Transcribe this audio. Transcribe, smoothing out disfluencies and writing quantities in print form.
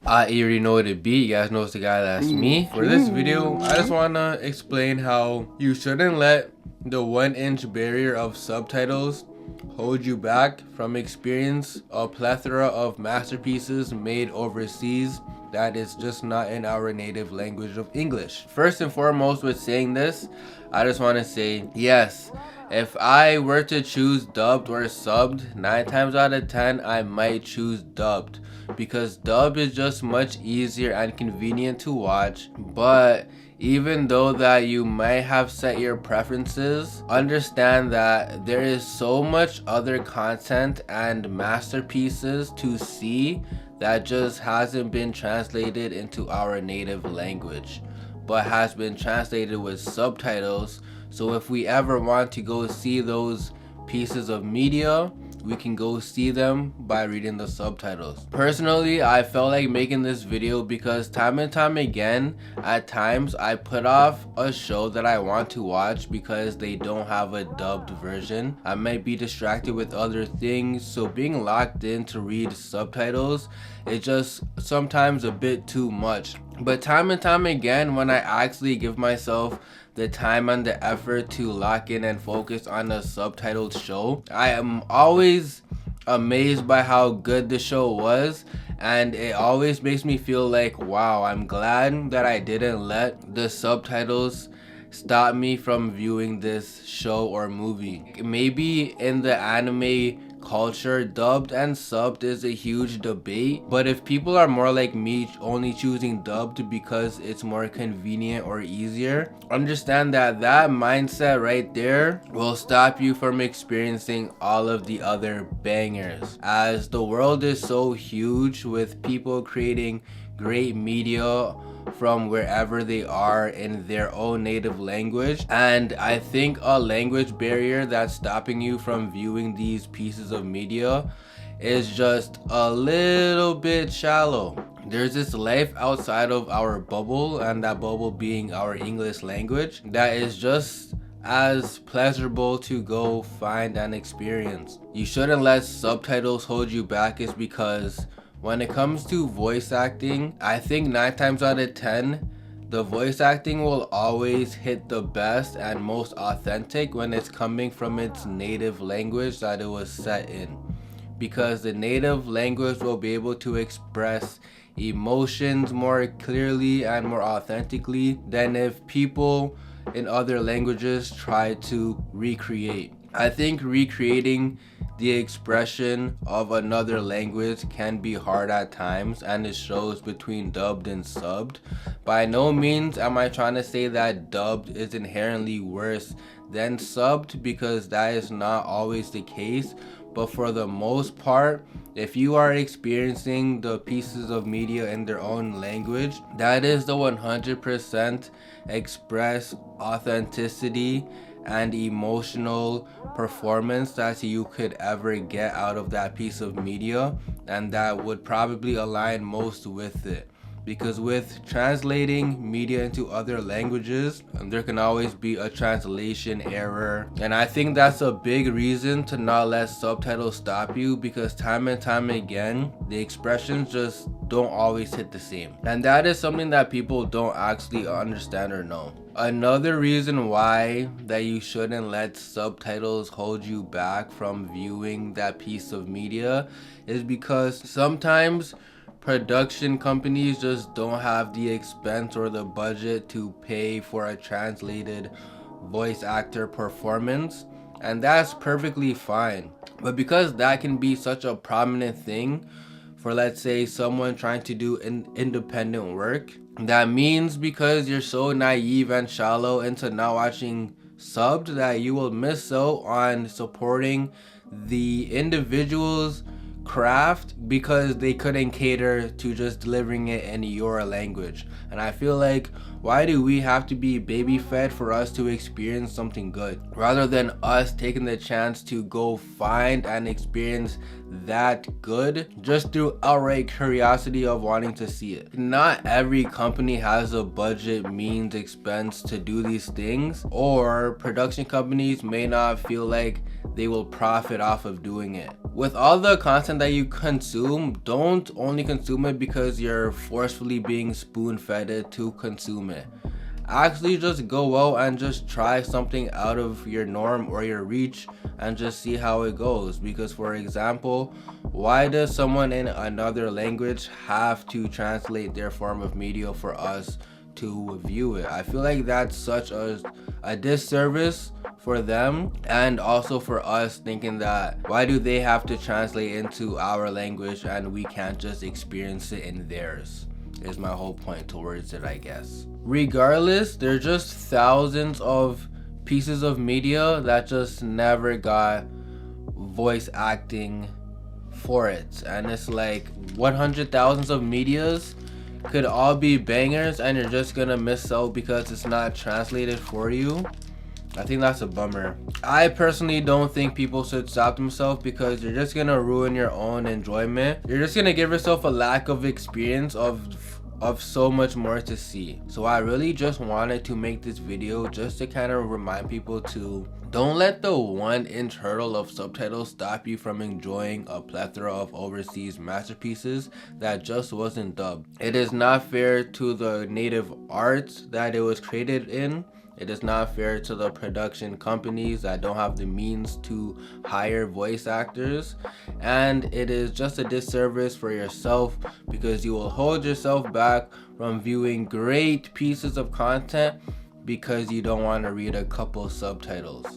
You already know what it be. You guys know it's the guy that's me. For this video, I just want to explain how you shouldn't let the 1-inch barrier of subtitles hold you back from experience a plethora of masterpieces made overseas that is just not in our native language of English. First and foremost, with saying this, I just want to say yes. If I were to choose dubbed or subbed, 9 times out of 10 I might choose dubbed, because dubbed is just much easier and convenient to watch. But even though that you might have set your preferences, understand that there is so much other content and masterpieces to see that just hasn't been translated into our native language, but has been translated with subtitles. So if we ever want to go see those pieces of media, we can go see them by reading the subtitles. Personally, I felt like making this video because time and time again, at times I put off a show that I want to watch because they don't have a dubbed version. I might be distracted with other things, so being locked in to read subtitles is just sometimes a bit too much. But time and time again, when I actually give myself the time and the effort to lock in and focus on a subtitled show, I am always amazed by how good the show was, and it always makes me feel like, wow, I'm glad that I didn't let the subtitles stop me from viewing this show or movie. Maybe in the anime culture, dubbed and subbed is a huge debate, but if people are more like me, only choosing dubbed because it's more convenient or easier, understand that that mindset right there will stop you from experiencing all of the other bangers, as the world is so huge with people creating great media from wherever they are in their own native language. And I think a language barrier that's stopping you from viewing these pieces of media is just a little bit shallow. There's this life outside of our bubble, and that bubble being our English language, that is just as pleasurable to go find and experience. You shouldn't let subtitles hold you back, is because when it comes to voice acting, I think 9 times out of 10, the voice acting will always hit the best and most authentic when it's coming from its native language that it was set in. Because the native language will be able to express emotions more clearly and more authentically than if people in other languages try to recreate. I think recreating the expression of another language can be hard at times, and it shows between dubbed and subbed. By no means am I trying to say that dubbed is inherently worse than subbed, because that is not always the case. But for the most part, if you are experiencing the pieces of media in their own language, that is the 100% express authenticity and emotional performance that you could ever get out of that piece of media, and that would probably align most with it. Because with translating media into other languages, there can always be a translation error, and I think that's a big reason to not let subtitles stop you, because time and time again the expressions just don't always hit the same, and that is something that people don't actually understand or know. Another reason why that you shouldn't let subtitles hold you back from viewing that piece of media is because sometimes production companies just don't have the expense or the budget to pay for a translated voice actor performance, and that's perfectly fine. But because that can be such a prominent thing for, let's say, someone trying to do independent work, that means because you're so naive and shallow into not watching subbed that you will miss out on supporting the individual's craft because they couldn't cater to just delivering it in your language. And I feel like, why do we have to be baby fed for us to experience something good, rather than us taking the chance to go find and experience that good just through outright curiosity of wanting to see it? Not every company has a budget, means, expense to do these things, or production companies may not feel like they will profit off of doing it, with all the content that you consume, don't only consume it because you're forcefully being spoon-fed it to consume it. Actually just go out and just try something out of your norm or your reach and just see how it goes. Because for example, why does someone in another language have to translate their form of media for us to view it? I feel like that's such a disservice for them, and also for us, thinking that why do they have to translate into our language and we can't just experience it in theirs, is my whole point towards it, I guess. Regardless, there's just thousands of pieces of media that just never got voice acting for it, and it's like 100,000 of medias could all be bangers and you're just gonna miss out because it's not translated for you. I think that's a bummer. I personally don't think people should stop themselves because you're just gonna ruin your own enjoyment. You're just gonna give yourself a lack of experience of so much more to see. So I really just wanted to make this video just to kind of remind people to don't let the 1-inch hurdle of subtitles stop you from enjoying a plethora of overseas masterpieces that just wasn't dubbed. It is not fair to the native arts that it was created in. It is not fair to the production companies that don't have the means to hire voice actors. And it is just a disservice for yourself because you will hold yourself back from viewing great pieces of content because you don't want to read a couple subtitles.